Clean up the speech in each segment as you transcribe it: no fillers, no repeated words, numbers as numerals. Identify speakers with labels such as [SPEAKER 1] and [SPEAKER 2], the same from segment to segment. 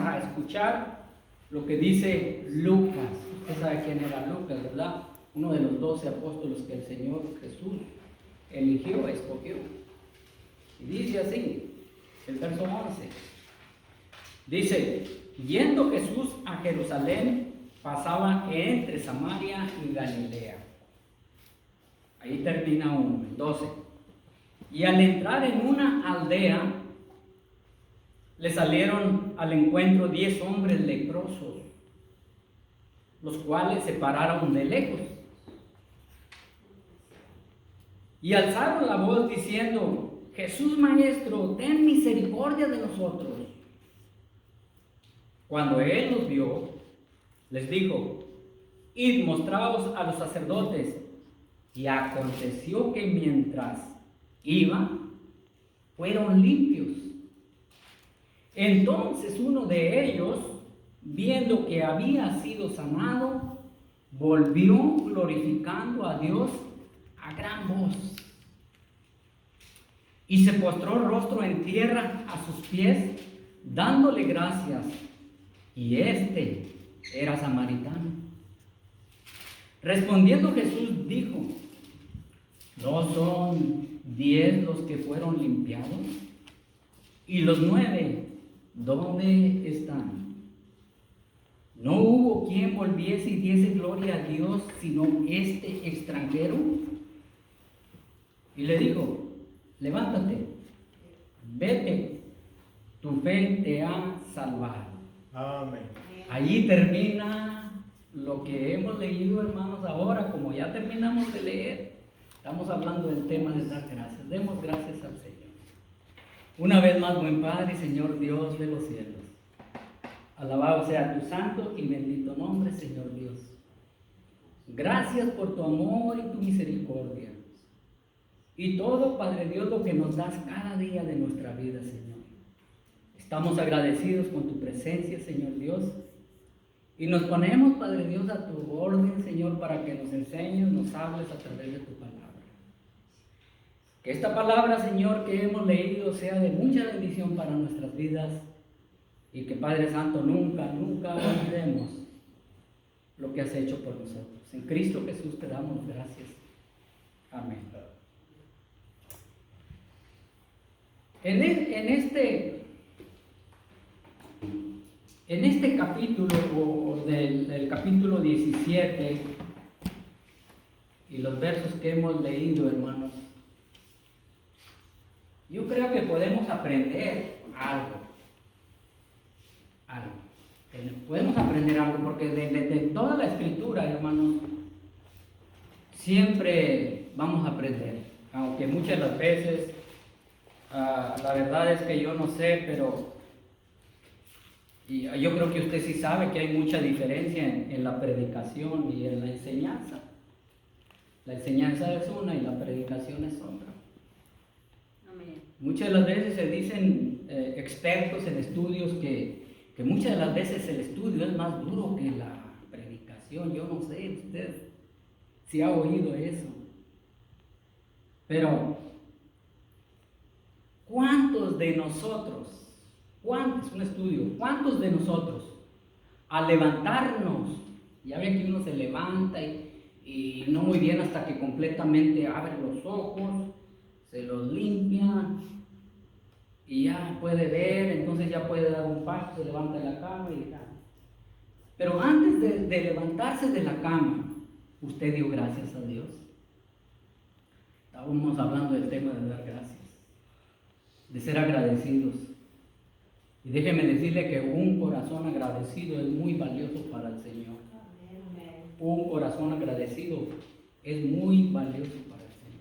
[SPEAKER 1] a escuchar lo que dice Lucas. Usted sabe quién era Lucas, ¿verdad? Uno de los 12 apóstoles que el Señor Jesús eligió, escogió. Y dice así, el verso 11. Dice, yendo Jesús a Jerusalén, pasaba entre Samaria y Galilea. Ahí termina 1, 12. Y al entrar en una aldea, le salieron al encuentro 10 hombres leprosos, los cuales se pararon de lejos y alzaron la voz diciendo, Jesús Maestro, ten misericordia de nosotros. Cuando él los vio, les dijo, id, mostraos a los sacerdotes. Y aconteció que mientras iban, fueron limpios. Entonces uno de ellos, viendo que había sido sanado, volvió glorificando a Dios a gran voz. Y se postró rostro en tierra a sus pies, dándole gracias. Y este era samaritano. Respondiendo Jesús dijo, ¿no son 10 los que fueron limpiados? ¿Y los 9, dónde están? ¿No hubo quien volviese y diese gloria a Dios, sino este extranjero? Y le dijo, levántate, vete, tu fe te ha salvado.
[SPEAKER 2] Amén.
[SPEAKER 1] Allí termina lo que hemos leído, hermanos. Ahora, como ya terminamos de leer, estamos hablando del tema de dar gracias. Demos gracias al Señor. Una vez más, buen Padre, Señor Dios de los cielos. Alabado sea tu santo y bendito nombre, Señor Dios. Gracias por tu amor y tu misericordia. Y todo, Padre Dios, lo que nos das cada día de nuestra vida, Señor. Estamos agradecidos con tu presencia, Señor Dios. Y nos ponemos, Padre Dios, a tu orden, Señor, para que nos enseñes, nos hables a través de tu palabra. Que esta palabra, Señor, que hemos leído sea de mucha bendición para nuestras vidas. Y que, Padre Santo, nunca olvidemos lo que has hecho por nosotros. En Cristo Jesús te damos gracias. Amén. En este capítulo del capítulo 17 y los versos que hemos leído, hermanos, yo creo que podemos aprender algo. Podemos aprender algo porque de toda la escritura, hermanos, siempre vamos a aprender. Aunque muchas de las veces, la verdad es que yo no sé, pero yo creo que usted sí sabe que hay mucha diferencia en la predicación y en la enseñanza. La enseñanza es una y la predicación es otra. Amén. Muchas de las veces se dicen expertos en estudios que muchas de las veces el estudio es más duro que la predicación. Yo no sé, usted si ha oído eso. Pero, ¿cuántos de nosotros, cuántos de nosotros al levantarnos, ya ve que uno se levanta y no muy bien hasta que completamente abre los ojos, se los limpia y ya puede ver, entonces ya puede dar un paso, se levanta de la cama y ya. Pero antes de levantarse de la cama, usted dio gracias a Dios. Estábamos hablando del tema de dar gracias, de ser agradecidos. Y déjeme decirle que un corazón agradecido es muy valioso para el Señor. Un corazón agradecido es muy valioso para el Señor.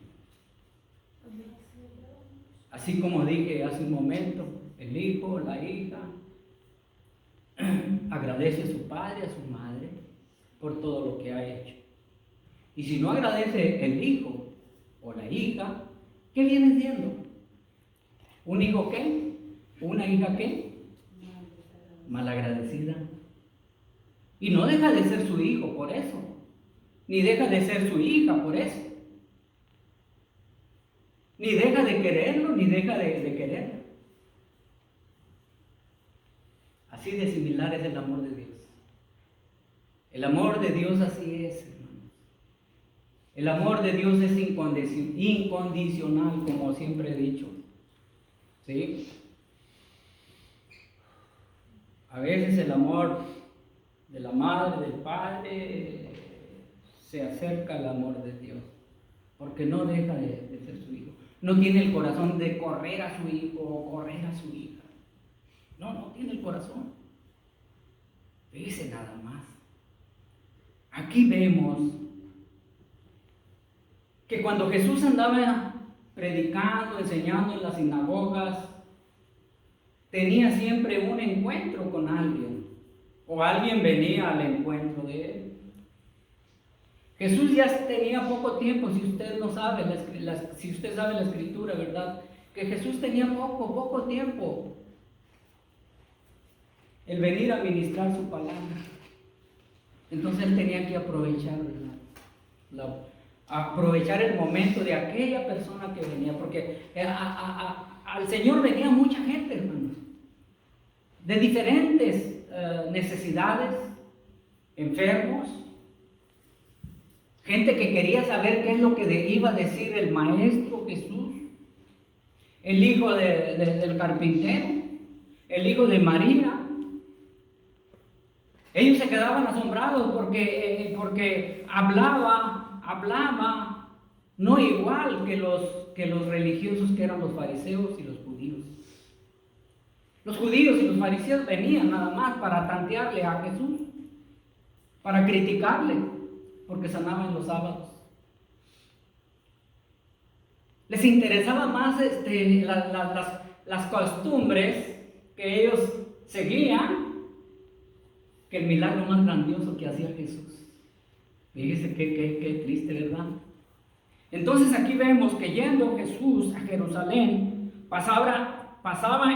[SPEAKER 1] Así como dije hace un momento, el hijo, la hija, agradece a su padre, a su madre, por todo lo que ha hecho. Y si no agradece el hijo o la hija, ¿qué viene siendo? ¿Un hijo qué? ¿Una hija qué? Malagradecida. Y no deja de ser su hijo por eso, ni deja de ser su hija por eso. Ni deja de quererlo, ni deja de quererlo. Así de similar es el amor de Dios. El amor de Dios así es, hermanos. El amor de Dios es incondicional, como siempre he dicho. ¿Sí? A veces el amor de la madre, del padre, se acerca al amor de Dios, porque no deja de ser su hijo. No tiene el corazón de correr a su hijo o correr a su hija. No tiene el corazón. Dice nada más. Aquí vemos que cuando Jesús andaba predicando, enseñando en las sinagogas, tenía siempre un encuentro con alguien, o alguien venía al encuentro de él. Jesús ya tenía poco tiempo, si usted no sabe, si usted sabe la escritura, ¿verdad? Que Jesús tenía poco tiempo el venir a ministrar su palabra. Entonces él tenía que aprovechar, ¿verdad? Aprovechar el momento de aquella persona que venía, porque al Señor venía mucha gente, hermanos, de diferentes necesidades, enfermos, gente que quería saber qué es lo que iba a decir el Maestro Jesús, el hijo del carpintero, el hijo de María. Ellos se quedaban asombrados porque hablaba no igual que los religiosos, que eran los fariseos y los judíos. Los judíos y los fariseos venían nada más para tantearle a Jesús, para criticarle, porque sanaba en los sábados. Les interesaba más las costumbres que ellos seguían que el milagro más grandioso que hacía Jesús. Fíjese qué triste, ¿verdad? Entonces aquí vemos que yendo Jesús a Jerusalén, pasaba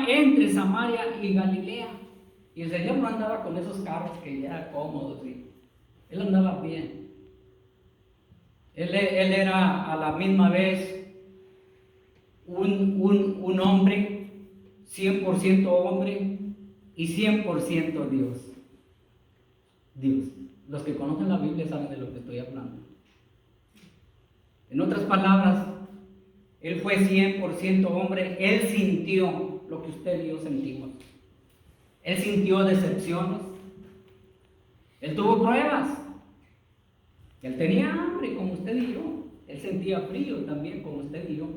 [SPEAKER 1] entre Samaria y Galilea. Y el Señor no andaba con esos carros que ya cómodos, ¿sí? Él andaba bien. Él era a la misma vez un hombre, 100% hombre y 100% Dios. Los que conocen la Biblia saben de lo que estoy hablando. En otras palabras, Él fue 100% hombre. Él sintió lo que usted y yo sentimos. Él sintió decepciones. Él tuvo pruebas. Él tenía hambre como usted y yo. Él sentía frío también como usted y yo.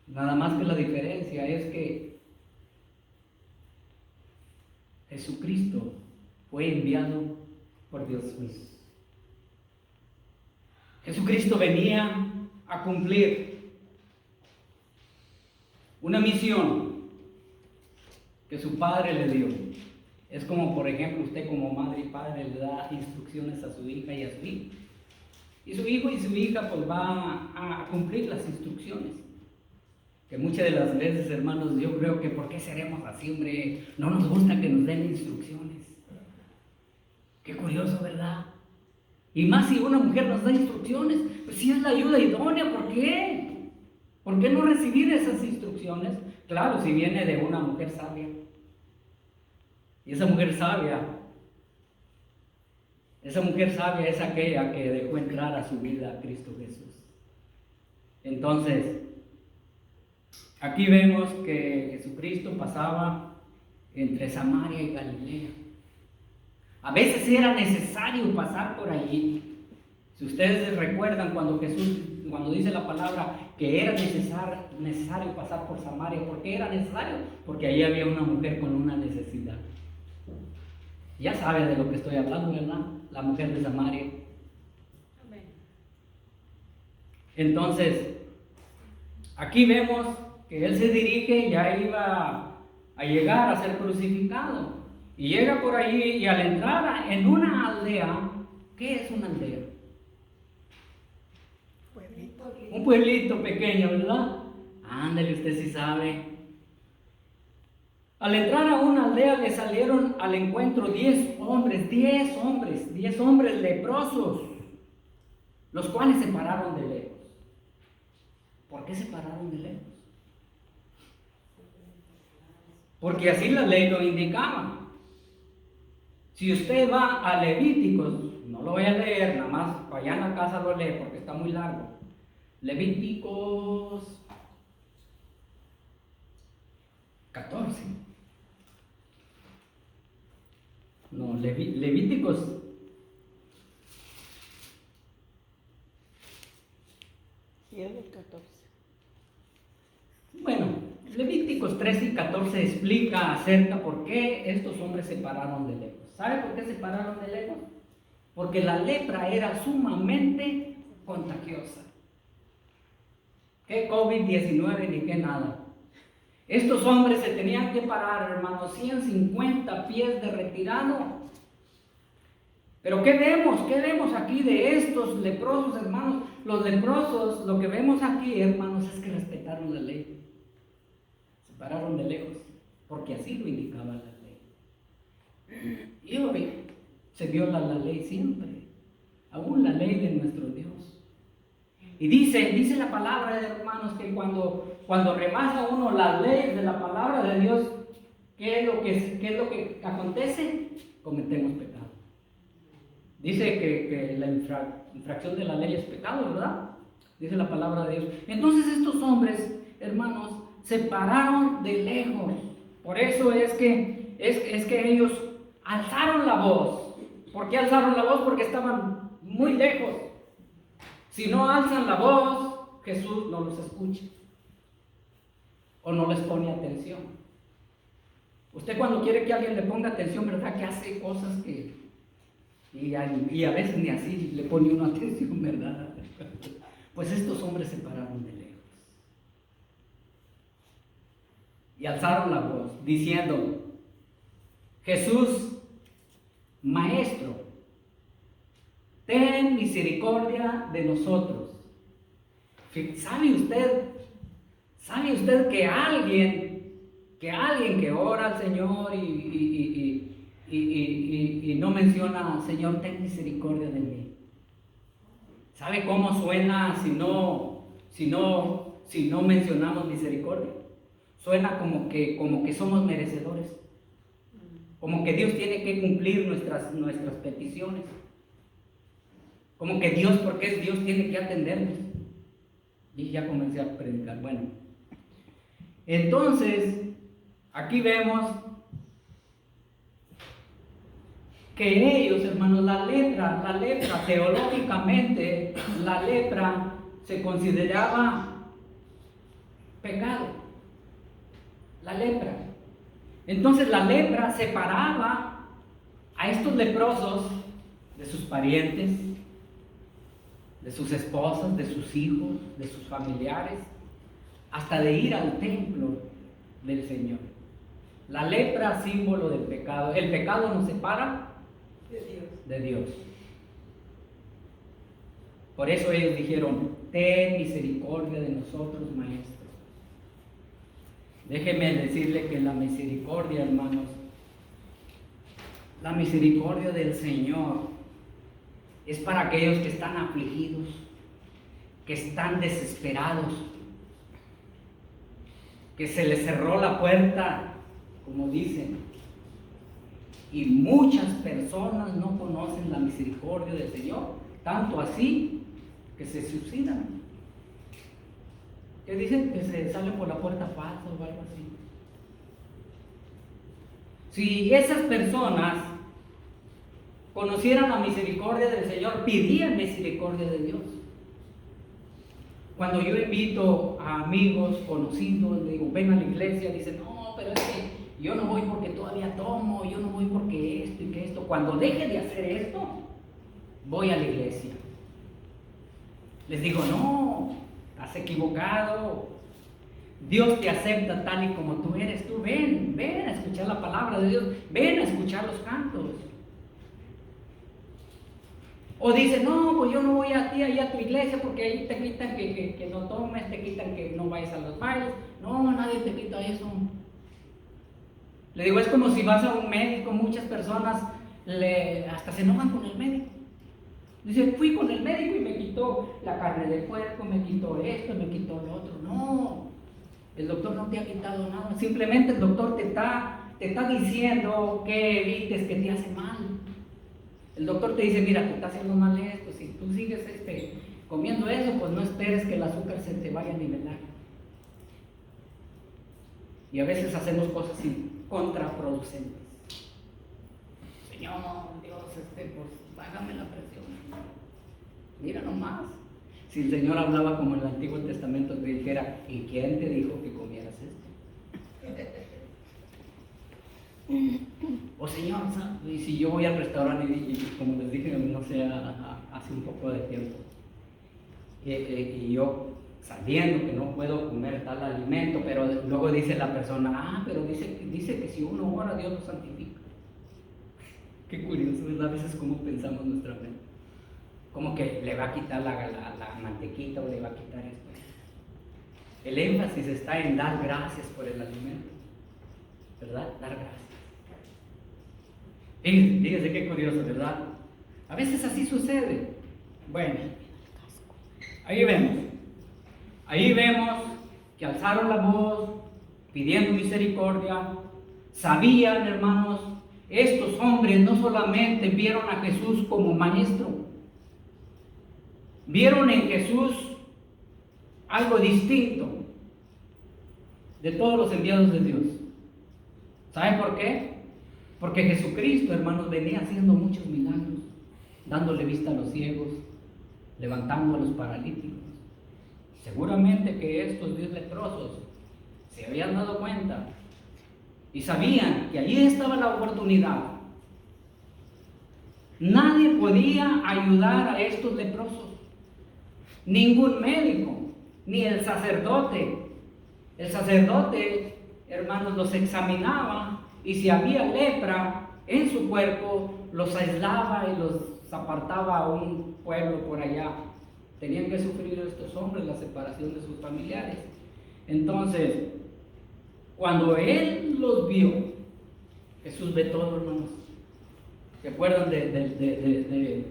[SPEAKER 1] Nada más que la diferencia es que Jesucristo fue enviado por Dios mismo. Jesucristo venía a cumplir una misión que su Padre le dio. Es como, por ejemplo, usted como madre y padre le da instrucciones a su hija y a su hijo. Y su hijo y su hija pues va a cumplir las instrucciones. Que muchas de las veces, hermanos, yo creo que ¿por qué seremos así, hombre? No nos gusta que nos den instrucciones. Qué curioso, ¿verdad? Y más si una mujer nos da instrucciones, pues si es la ayuda idónea, ¿por qué? ¿Por qué no recibir esas instrucciones? Claro, si viene de una mujer sabia. Y esa mujer sabia es aquella que dejó entrar a su vida a Cristo Jesús. Entonces, aquí vemos que Jesucristo pasaba entre Samaria y Galilea. A veces era necesario pasar por allí. Si ustedes recuerdan cuando dice la palabra que era necesario pasar por Samaria, ¿por qué era necesario? Porque allí había una mujer con una necesidad. Ya sabe de lo que estoy hablando, ¿verdad? La mujer de Samaria. Amén. Entonces, aquí vemos que él se dirige, ya iba a llegar a ser crucificado. Y llega por allí y a la entrada en una aldea. ¿Qué es una aldea? Un pueblito pequeño, ¿verdad? Ándale, usted sí sabe. Al entrar a una aldea le salieron al encuentro 10 hombres leprosos, los cuales se pararon de lejos. ¿Por qué se pararon de lejos? porque así la ley lo indicaba. Si usted va a Levíticos, no lo voy a leer, nada más allá en la casa lo lee porque está muy largo. Levíticos 14. No, Levíticos.
[SPEAKER 2] Y el 14.
[SPEAKER 1] Bueno, Levíticos 13 y 14 explica acerca por qué estos hombres se pararon de lejos. ¿Sabe por qué se pararon de lejos? Porque la lepra era sumamente contagiosa. ¿Qué COVID-19 ni qué nada? Estos hombres se tenían que parar, hermanos, 150 pies de retirado. Pero ¿qué vemos? ¿Qué vemos aquí de estos leprosos, hermanos? Los leprosos, lo que vemos aquí, hermanos, es que respetaron la ley. Se pararon de lejos, porque así lo indicaba la ley. Y hoy se viola la ley siempre, aún la ley de nuestro Dios. Y dice la palabra de hermanos que cuando rebasa uno las leyes de la palabra de Dios, ¿qué es lo que acontece? Cometemos pecado. Dice que la infracción de la ley es pecado, ¿verdad? Dice la palabra de Dios. Entonces estos hombres, hermanos, se pararon de lejos. Por eso es que ellos alzaron la voz. ¿Por qué alzaron la voz? Porque estaban muy lejos. Si no alzan la voz, Jesús no los escucha o no les pone atención. Usted cuando quiere que alguien le ponga atención, ¿verdad? Que hace cosas que... Y a veces ni así le pone uno atención, ¿verdad? Pues estos hombres se pararon de lejos y alzaron la voz diciendo: Jesús, Maestro, ten misericordia de nosotros. ¿Sabe usted que alguien que ora al Señor y no menciona: Señor, ten misericordia de mí? ¿Sabe cómo suena si no mencionamos misericordia? Suena como que somos merecedores, como que Dios tiene que cumplir nuestras peticiones, como que Dios, porque es Dios, tiene que atendernos. Y ya comencé a predicar. Bueno, entonces aquí vemos que ellos, hermanos, la lepra, teológicamente, la lepra se consideraba pecado. La lepra. Entonces la lepra separaba a estos leprosos de sus parientes, de sus esposas, de sus hijos, de sus familiares, hasta de ir al templo del Señor. La lepra, símbolo del pecado. El pecado nos separa de Dios. Por eso ellos dijeron: ten misericordia de nosotros, Maestro. Déjeme decirle que la misericordia, hermanos, la misericordia del Señor es para aquellos que están afligidos, que están desesperados, que se les cerró la puerta, como dicen. Y muchas personas no conocen la misericordia del Señor, tanto así que se suicidan. Que dicen que se salen por la puerta falsa o algo así. Si esas personas conocieran la misericordia del Señor, pidían misericordia de Dios. Cuando yo invito a amigos, conocidos, le digo: ven a la iglesia, dicen: no, pero es que yo no voy porque todavía tomo, yo no voy porque esto y que esto. Cuando deje de hacer esto, voy a la iglesia. Les digo: no, estás equivocado. Dios te acepta tal y como tú eres. Tú ven a escuchar la palabra de Dios, ven a escuchar los cantos. O dice: no, pues yo no voy allá a tu iglesia porque ahí te quitan que no tomes, te quitan que no vayas a los bailes. No, nadie te quita eso. Le digo: es como si vas a un médico. Muchas personas hasta se enojan con el médico. Dice: fui con el médico y me quitó la carne de puerco, me quitó esto, me quitó lo otro. No, El doctor no te ha quitado nada, simplemente el doctor te está diciendo que evites que te hace mal. El doctor te dice, mira, te está haciendo mal esto, si tú sigues comiendo eso, pues no esperes que el azúcar se te vaya a nivelar. Y a veces hacemos cosas contraproducentes. Señor, Dios, pues bájame la presión. Mira nomás. Si el Señor hablaba como en el Antiguo Testamento, te dijera, ¿y quién te dijo que comieras esto? O Señor, y si yo voy al restaurante y como les dije, no sé, hace un poco de tiempo, y yo sabiendo que no puedo comer tal alimento, pero luego dice la persona, pero dice que si uno ora, Dios lo santifica. Qué curioso, ¿verdad? A veces como pensamos nuestra mente. Como que le va a quitar la mantequita o le va a quitar esto. El énfasis está en dar gracias por el alimento, ¿verdad? Dar gracias. Fíjense qué curioso, ¿verdad? A veces así sucede. Bueno, ahí vemos que alzaron la voz pidiendo misericordia. Sabían, hermanos, estos hombres no solamente vieron a Jesús como maestro, vieron en Jesús algo distinto de todos los enviados de Dios. ¿Saben por qué? Porque Jesucristo, hermanos, venía haciendo muchos milagros, dándole vista a los ciegos, levantando a los paralíticos. Seguramente que estos 10 leprosos se habían dado cuenta y sabían que allí estaba la oportunidad. Nadie podía ayudar a estos leprosos. Ningún médico, ni el sacerdote. El sacerdote, hermanos, los examinaba y si había lepra en su cuerpo, los aislaba y los apartaba a un pueblo por allá. Tenían que sufrir estos hombres la separación de sus familiares. Entonces, cuando él los vio, Jesús ve todo, hermanos. ¿Se acuerdan de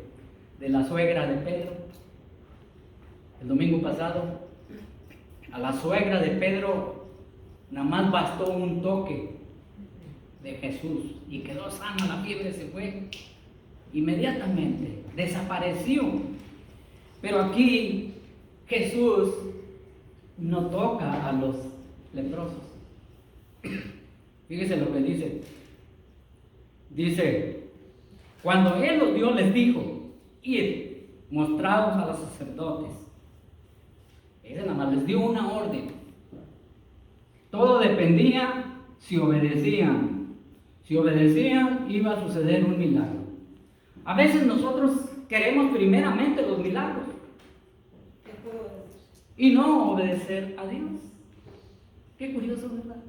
[SPEAKER 1] la suegra de Pedro? El domingo pasado, a la suegra de Pedro nada más bastó un toque de Jesús y quedó sana, la fiebre se fue inmediatamente, desapareció. Pero aquí Jesús no toca a los leprosos. Fíjese lo que dice. Dice, cuando él los vio, les dijo, id, mostrados a los sacerdotes. Él nada más les dio una orden. Todo dependía si obedecían. Si obedecían, iba a suceder un milagro. A veces nosotros queremos primeramente los milagros y no obedecer a Dios. Qué curioso, ¿verdad?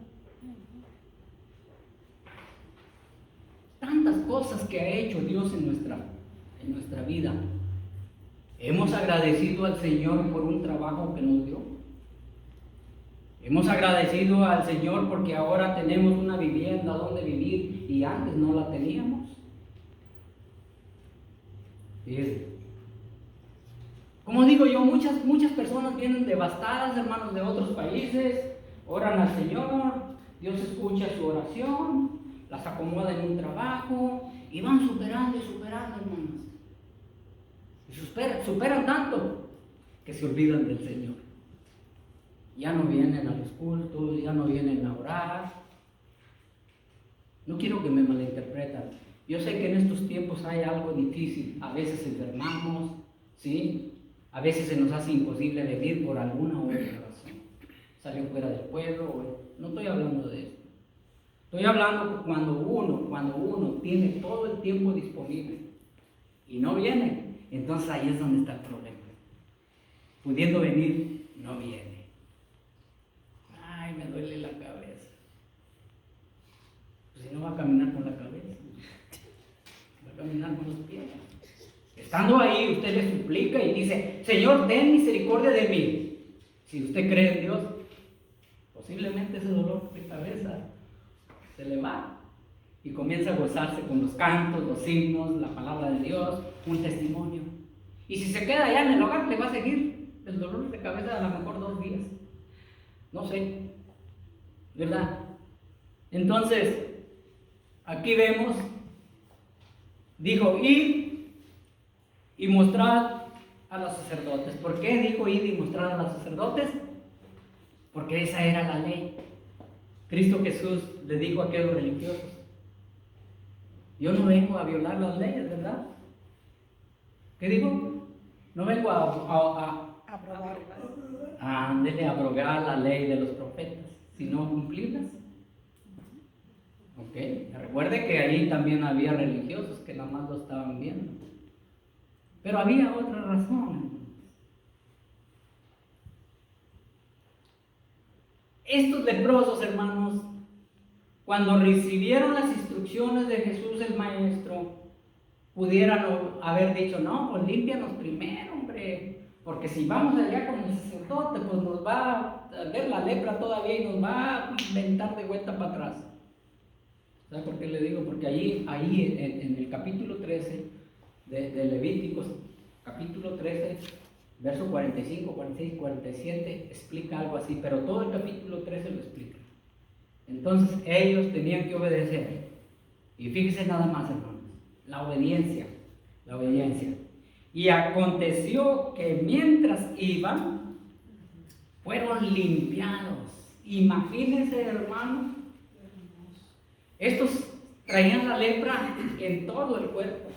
[SPEAKER 1] Tantas cosas que ha hecho Dios en nuestra vida. Hemos agradecido al Señor por un trabajo que nos dio. Hemos agradecido al Señor porque ahora tenemos una vivienda donde vivir y antes no la teníamos. Fíjense. Como digo yo, muchas personas vienen devastadas, hermanos, de otros países, oran al Señor, Dios escucha su oración, las acomoda en un trabajo y van superando, hermanos. Y superan tanto que se olvidan del Señor. Ya no vienen a los cultos, ya no vienen a orar. No quiero que me malinterpreten. Yo sé que en estos tiempos hay algo difícil. A veces enfermamos, ¿sí? A veces se nos hace imposible vivir por alguna u otra razón. Salió fuera del pueblo. No estoy hablando de esto. Estoy hablando cuando uno tiene todo el tiempo disponible y no viene. Entonces ahí es donde está el problema. Pudiendo venir, no viene. Ay, me duele la cabeza. Pues si no va a caminar con la cabeza, va a caminar con los pies. Estando ahí, usted le suplica y dice, Señor, ten misericordia de mí. Si usted cree en Dios, posiblemente ese dolor de cabeza se le va y comienza a gozarse con los cantos, los himnos, la palabra de Dios, un testimonio. Y si se queda allá en el hogar, le va a seguir el dolor de cabeza a lo mejor 2 días. No sé, ¿verdad? Entonces, aquí vemos, dijo, id y mostrad a los sacerdotes. ¿Por qué dijo id y mostrad a los sacerdotes? Porque esa era la ley. Cristo Jesús le dijo a aquellos religiosos, yo no vengo a violar las leyes, ¿verdad? ¿Qué dijo? No vengo ándele a abrogar la ley de los profetas, sino cumplirlas. Ok, recuerde que ahí también había religiosos que nada más lo estaban viendo. Pero había otra razón. Estos leprosos, hermanos, cuando recibieron las instrucciones de Jesús el Maestro, pudieran haber dicho, no, pues límpianos primero, hombre, porque si vamos allá con el sacerdote, pues nos va a ver la lepra todavía y nos va a inventar de vuelta para atrás. ¿Sabe por qué le digo? Porque ahí en el capítulo 13 de Levíticos, capítulo 13, verso 45, 46, 47, explica algo así, pero todo el capítulo 13 lo explica. Entonces ellos tenían que obedecer. Y fíjense nada más, hermanos, la obediencia. Y aconteció que mientras iban, fueron limpiados. Imagínense, hermanos, estos traían la lepra en todo el cuerpo.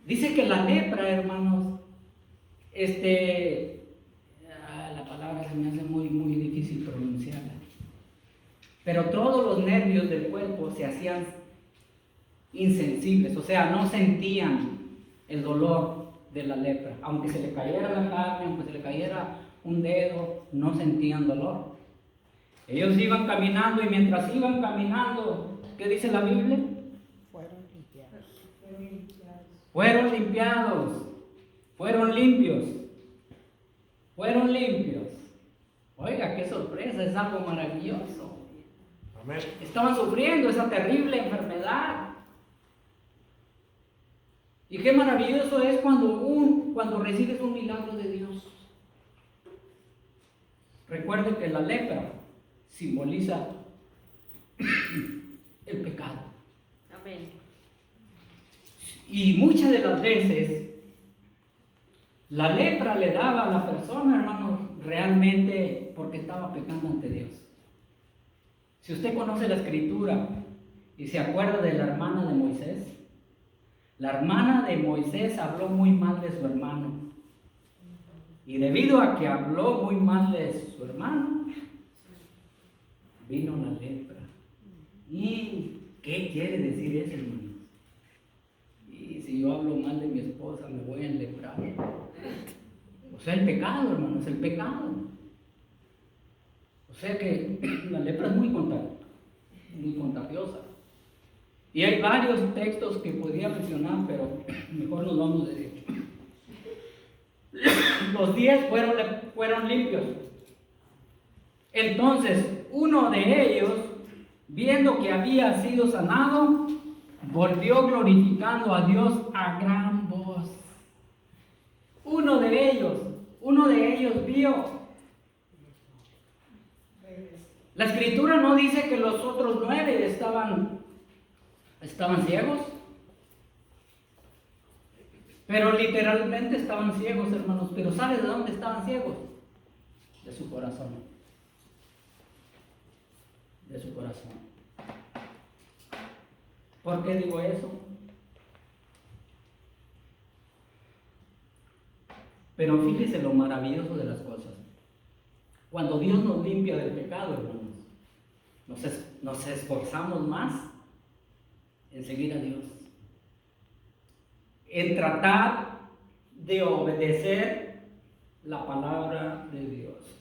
[SPEAKER 1] Dice que la lepra, hermanos, la palabra se me hace muy difícil pronunciarla. Pero todos los nervios del cuerpo se hacían insensibles, o sea, no sentían el dolor de la lepra. Aunque se le cayera la carne, aunque se le cayera un dedo, no sentían dolor. Ellos iban caminando y mientras iban caminando, ¿qué dice la Biblia? Fueron limpios. Oiga, qué sorpresa, es algo maravilloso. Amén. Estaban sufriendo esa terrible enfermedad. Y qué maravilloso es cuando recibes un milagro de Dios. Recuerde que la lepra simboliza el pecado.
[SPEAKER 2] Amén.
[SPEAKER 1] Y muchas de las veces la lepra le daba a la persona, hermanos, realmente porque estaba pecando ante Dios. Si usted conoce la escritura y se acuerda de la hermana de Moisés, la hermana de Moisés habló muy mal de su hermano. Y debido a que habló muy mal de su hermano, vino la lepra. ¿Y qué quiere decir eso, hermano? Y si yo hablo mal de mi esposa, me voy a enleprar. O sea, el pecado, hermanos, el pecado. O sea que la lepra es muy contagiosa. Y hay varios textos que podría mencionar, pero mejor nos vamos de hecho. Los 10 fueron limpios. Entonces, uno de ellos, viendo que había sido sanado, volvió glorificando a Dios a gran voz. Uno de ellos vio. La escritura no dice que los otros 9 estaban ciegos, pero literalmente estaban ciegos, hermanos. Pero ¿sabes de dónde estaban ciegos? De su corazón. De su corazón. ¿Por qué digo eso? Pero fíjese lo maravilloso de las cosas. Cuando Dios nos limpia del pecado, hermanos, nos esforzamos más en seguir a Dios, en tratar de obedecer la palabra de Dios.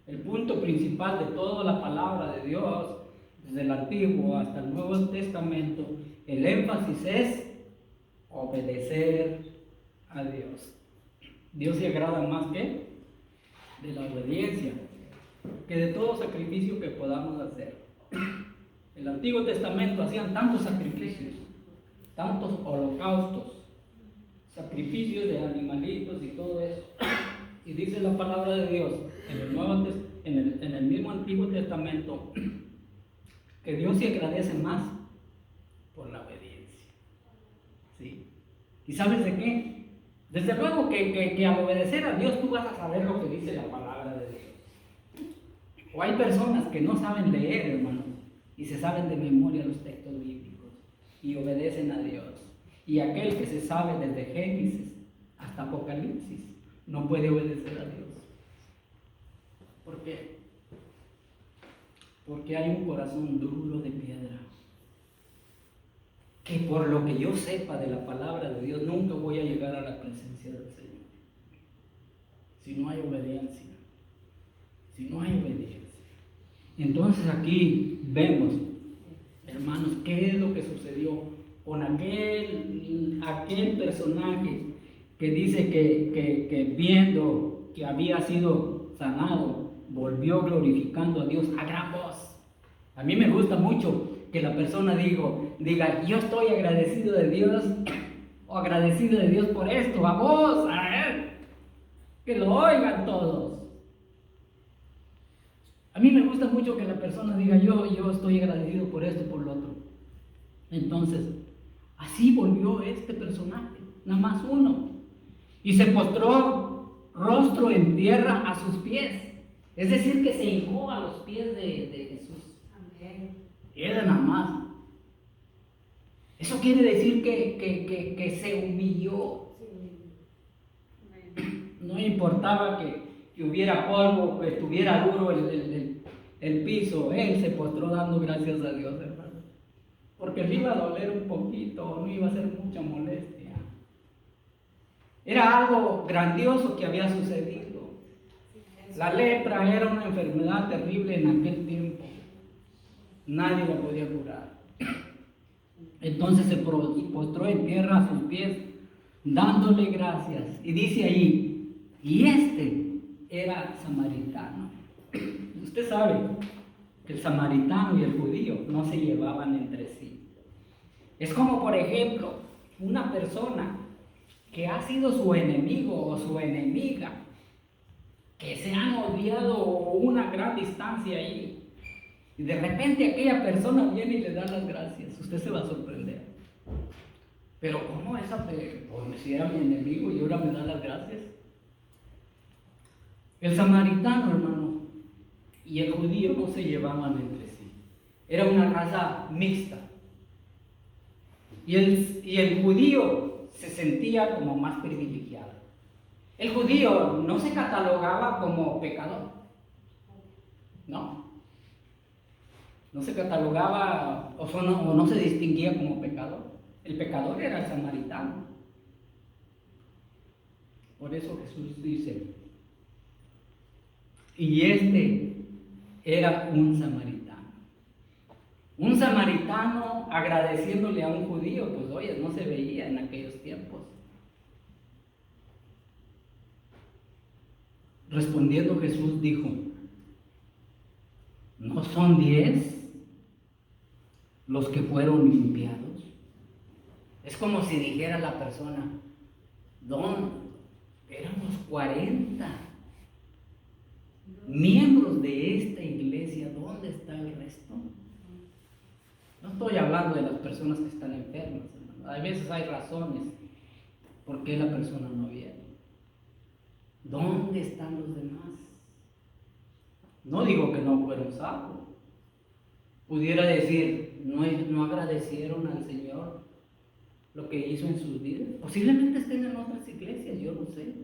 [SPEAKER 1] El punto principal de toda la palabra de Dios, desde el Antiguo hasta el Nuevo Testamento, el énfasis es obedecer a Dios. Dios se agrada más que de la obediencia, que de todo sacrificio que podamos hacer. En el Antiguo Testamento hacían tantos sacrificios, tantos holocaustos, sacrificios de animalitos y todo eso. Y dice la palabra de Dios en en el mismo Antiguo Testamento que Dios se agradece más por la obediencia. ¿Sí? ¿Y sabes de qué? Desde luego que al obedecer a Dios tú vas a saber lo que dice la palabra de Dios. O hay personas que no saben leer, hermanos, y se saben de memoria los textos bíblicos y obedecen a Dios. Y aquel que se sabe desde Génesis hasta Apocalipsis no puede obedecer a Dios. ¿Por qué? Porque hay un corazón duro de piedra. Que por lo que yo sepa de la palabra de Dios, nunca voy a llegar a la presencia del Señor. Si no hay obediencia. Si no hay obediencia. Entonces aquí vemos, hermanos, qué es lo que sucedió con aquel personaje que dice que viendo que había sido sanado, volvió glorificando a Dios a gran voz. A mí me gusta mucho que la persona diga, yo estoy agradecido de Dios o agradecido de Dios por esto, a vos, a él, que lo oigan todos. A mí me gusta mucho que la persona diga, yo estoy agradecido por esto, por lo otro. Entonces, así volvió este personaje, nada más uno, y se postró rostro en tierra a sus pies. Es decir, que se hincó a los pies de Jesús. Amén. Era nada más. Eso quiere decir que se humilló. No importaba que hubiera polvo, que estuviera duro el piso. Él se postró dando gracias a Dios, hermano. Porque le iba a doler un poquito, no iba a ser mucha molestia. Era algo grandioso que había sucedido. La lepra era una enfermedad terrible en aquel tiempo. Nadie la podía curar. Entonces se postró en tierra a sus pies, dándole gracias. Y dice ahí, y este era samaritano. Usted sabe que el samaritano y el judío no se llevaban entre sí. Es como, por ejemplo, una persona que ha sido su enemigo o su enemiga, que se han odiado una gran distancia ahí. Y de repente aquella persona viene y le da las gracias. Usted se va a sorprender. Pero ¿cómo esa persona, si era mi enemigo y ahora me da las gracias? El samaritano, hermano, y el judío no se llevaban entre sí. Era una raza mixta. Y el judío se sentía como más privilegiado. El judío no se catalogaba como pecador. No. No se catalogaba o no se distinguía como pecador. El pecador era el samaritano. Por eso Jesús dice, y este era un samaritano. Un samaritano agradeciéndole a un judío, pues oye, no se veía en aquellos tiempos. Respondiendo Jesús dijo, ¿no son 10 los que fueron limpiados? Es como si dijera la persona, éramos 40 miembros de esta iglesia, ¿dónde está el resto? No estoy hablando de las personas que están enfermas, hermano. A veces hay razones por qué la persona no viene. ¿Dónde están los demás? No digo que no fueron salvos. Pudiera decir, no agradecieron al Señor lo que hizo en sus vidas. Posiblemente estén en otras iglesias, yo no sé.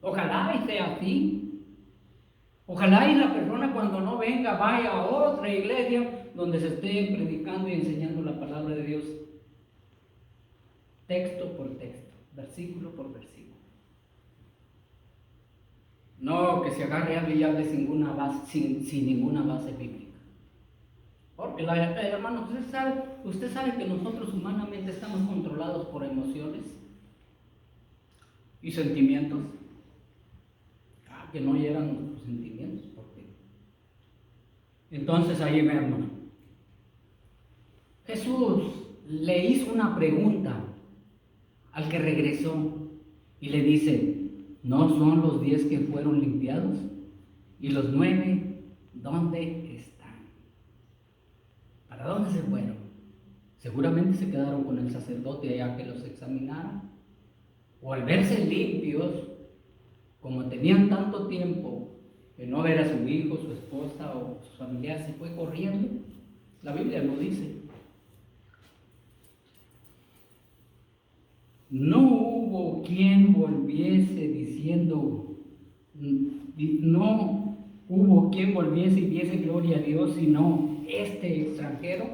[SPEAKER 1] Ojalá y sea así. Ojalá y la persona cuando no venga vaya a otra iglesia donde se esté predicando y enseñando la palabra de Dios. Texto por texto, versículo por versículo. No que se agarre y hable sin ninguna base bíblica. Porque hermano, usted sabe que nosotros humanamente estamos controlados por emociones y sentimientos. Que no llegan nuestros sentimientos. ¿Por qué? Entonces ahí vemos. Jesús le hizo una pregunta al que regresó y le dice, ¿no son los 10 que fueron limpiados? ¿Y los 9 ¿dónde están? ¿Para dónde se fueron? Seguramente se quedaron con el sacerdote allá que los examinara. O al verse limpios, como tenían tanto tiempo de no ver a su hijo, su esposa o su familiar, se fue corriendo. La Biblia lo dice. No hubo quien volviese diciendo, no hubo quien volviese y diese gloria a Dios, sino este extranjero.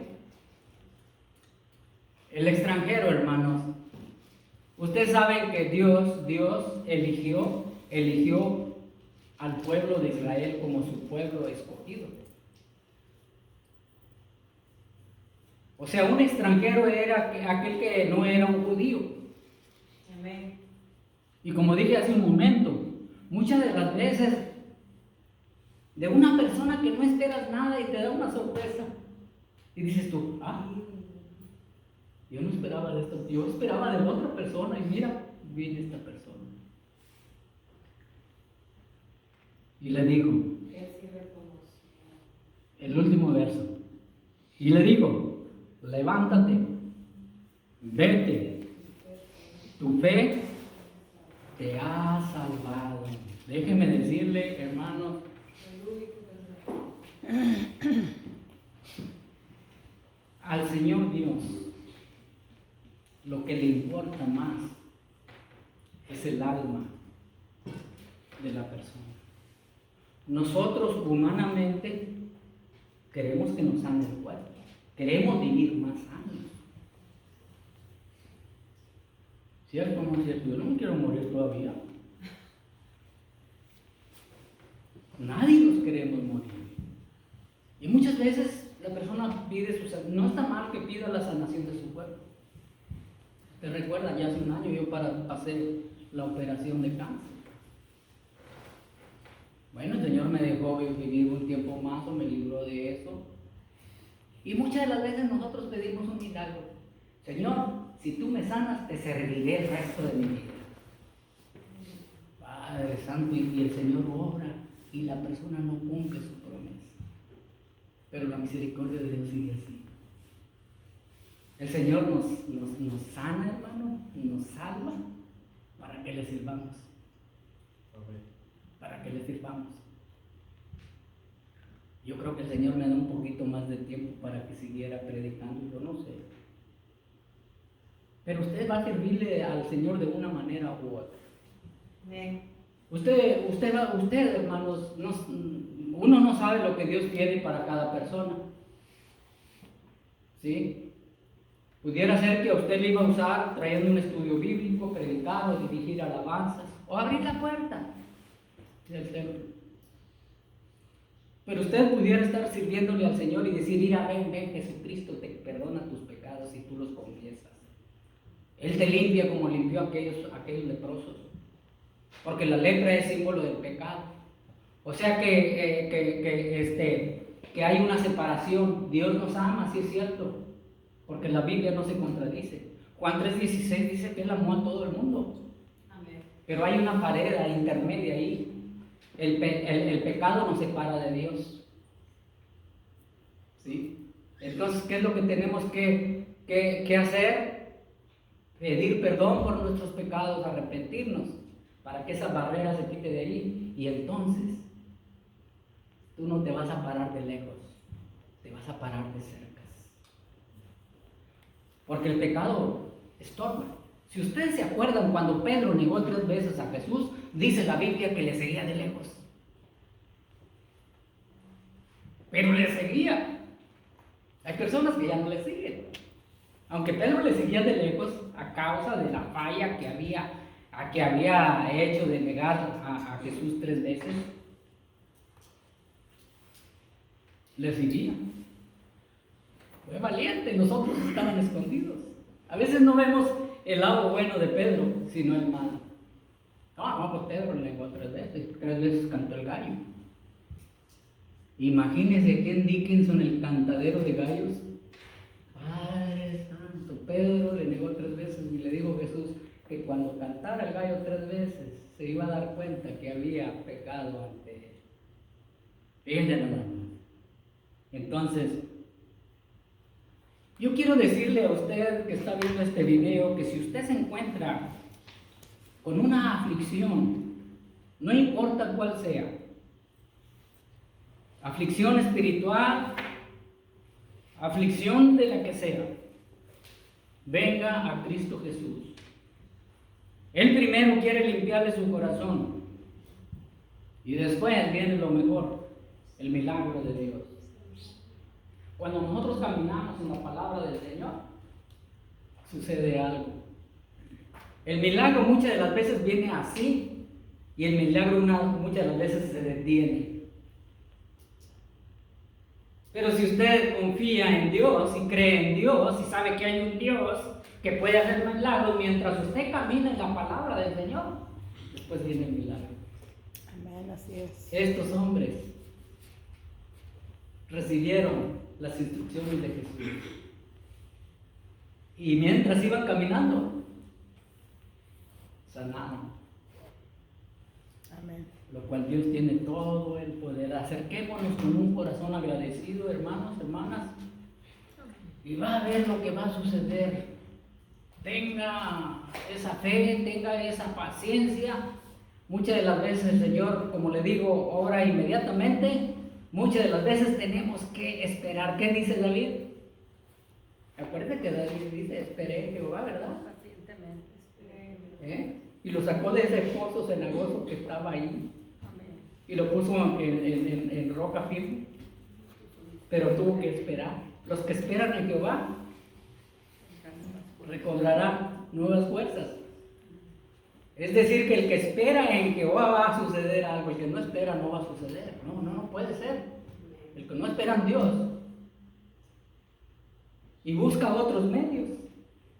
[SPEAKER 1] El extranjero, hermanos. Ustedes saben que Dios eligió al pueblo de Israel como su pueblo escogido. O sea, un extranjero era aquel que no era un judío.
[SPEAKER 2] Amén.
[SPEAKER 1] Y como dije hace un momento, muchas de las veces de una persona que no esperas nada y te da una sorpresa y dices tú, yo no esperaba de esto, yo esperaba de otra persona y mira, viene esta persona. Y le digo, el último verso, y le digo, levántate, vete, tu fe te ha salvado. Déjeme decirle, hermanos, al Señor Dios, lo que le importa más es el alma de la persona. Nosotros humanamente queremos que nos sane el cuerpo, queremos vivir más años. ¿Cierto o no es cierto? Yo no me quiero morir todavía. Nadie nos queremos morir. Y muchas veces la persona pide su sanación. No está mal que pida la sanación de su cuerpo. Te recuerda, ya hace un año yo pasé la operación de cáncer. Bueno, el Señor me dejó vivir un tiempo más o me libró de eso. Y muchas de las veces nosotros pedimos un milagro. Señor, si tú me sanas, te serviré el resto de mi vida. Padre Santo, y el Señor obra y la persona no cumple su promesa. Pero la misericordia de Dios sigue así. El Señor nos sana, hermano, y nos salva para que le sirvamos. Para que le sirvamos. Yo creo que el Señor me da un poquito más de tiempo para que siguiera predicando, yo no sé. Pero usted va a servirle al Señor de una manera u otra.
[SPEAKER 2] Amén.
[SPEAKER 1] Usted, hermanos, uno no sabe lo que Dios tiene para cada persona. ¿Sí? Pudiera ser que a usted le iba a usar trayendo un estudio bíblico, predicar o dirigir alabanzas, o abrir la puerta del templo. Pero usted pudiera estar sirviéndole al Señor y decir, mira, ven, Jesucristo te perdona tus pecados si tú los confiesas. Él te limpia como limpió a aquellos leprosos. Porque la lepra es símbolo del pecado. O sea que hay una separación. Dios nos ama, sí es cierto. Porque la Biblia no se contradice. Juan 3:16 dice que Él amó a todo el mundo.
[SPEAKER 2] Amén.
[SPEAKER 1] Pero hay una pared intermedia ahí. El pecado nos separa de Dios. ¿Sí? Entonces, ¿qué es lo que tenemos que hacer? Pedir perdón por nuestros pecados, arrepentirnos, para que esa barrera se quite de ahí. Y entonces, tú no te vas a parar de lejos, te vas a parar de cerca. Porque el pecado estorba. Si ustedes se acuerdan, cuando Pedro negó 3 veces a Jesús, dice la Biblia que le seguía de lejos. Pero le seguía. Hay personas que ya no le siguen. Aunque Pedro le seguía de lejos a causa de la falla que había hecho de negar a Jesús 3 veces, le seguía. Fue valiente, los otros estaban escondidos. A veces no vemos el lado bueno de Pedro, sino el malo. No, pues Pedro le negó 3 veces, 3 veces cantó el gallo. Imagínense Ken Dickinson, el cantadero de gallos. Padre Santo, Pedro le negó 3 veces y le dijo Jesús que cuando cantara el gallo 3 veces se iba a dar cuenta que había pecado ante él. Fíjense nada más. Entonces, yo quiero decirle a usted que está viendo este video que si usted se encuentra con una aflicción, no importa cuál sea, aflicción espiritual, aflicción de la que sea, venga a Cristo Jesús. Él primero quiere limpiarle su corazón y después viene lo mejor, el milagro de Dios. Cuando nosotros caminamos en la palabra del Señor, sucede algo. El milagro muchas de las veces viene así y el milagro muchas de las veces se detiene. Pero si usted confía en Dios y cree en Dios y sabe que hay un Dios que puede hacer milagros mientras usted camina en la palabra del Señor, después viene el milagro.
[SPEAKER 3] Amén, así es.
[SPEAKER 1] Estos hombres recibieron las instrucciones de Jesús y mientras iban caminando, sanaron.
[SPEAKER 3] Amén.
[SPEAKER 1] Lo cual Dios tiene todo el poder. Acerquémonos con un corazón agradecido, hermanos, hermanas, y va a ver lo que va a suceder. Tenga esa fe, tenga esa paciencia. Muchas de las veces el Señor, como le digo, obra inmediatamente. Muchas de las veces tenemos que esperar. ¿Qué dice David? Acuérdate que David dice, esperé en Jehová, ¿verdad?
[SPEAKER 2] Pacientemente esperé.
[SPEAKER 1] Y lo sacó de ese pozo cenagoso que estaba ahí.
[SPEAKER 2] Amén.
[SPEAKER 1] Y lo puso en roca firme. Pero tuvo que esperar. Los que esperan en Jehová recobrarán nuevas fuerzas. Es decir, que el que espera en Jehová va a suceder algo, el que no espera no va a suceder. No puede ser. El que no espera en Dios y busca otros medios,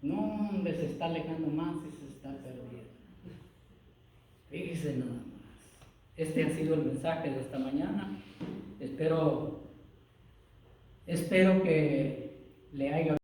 [SPEAKER 1] no, hombre, se está alejando más y se está perdiendo. Fíjese nada más. Este ha sido el mensaje de esta mañana. Espero que le haya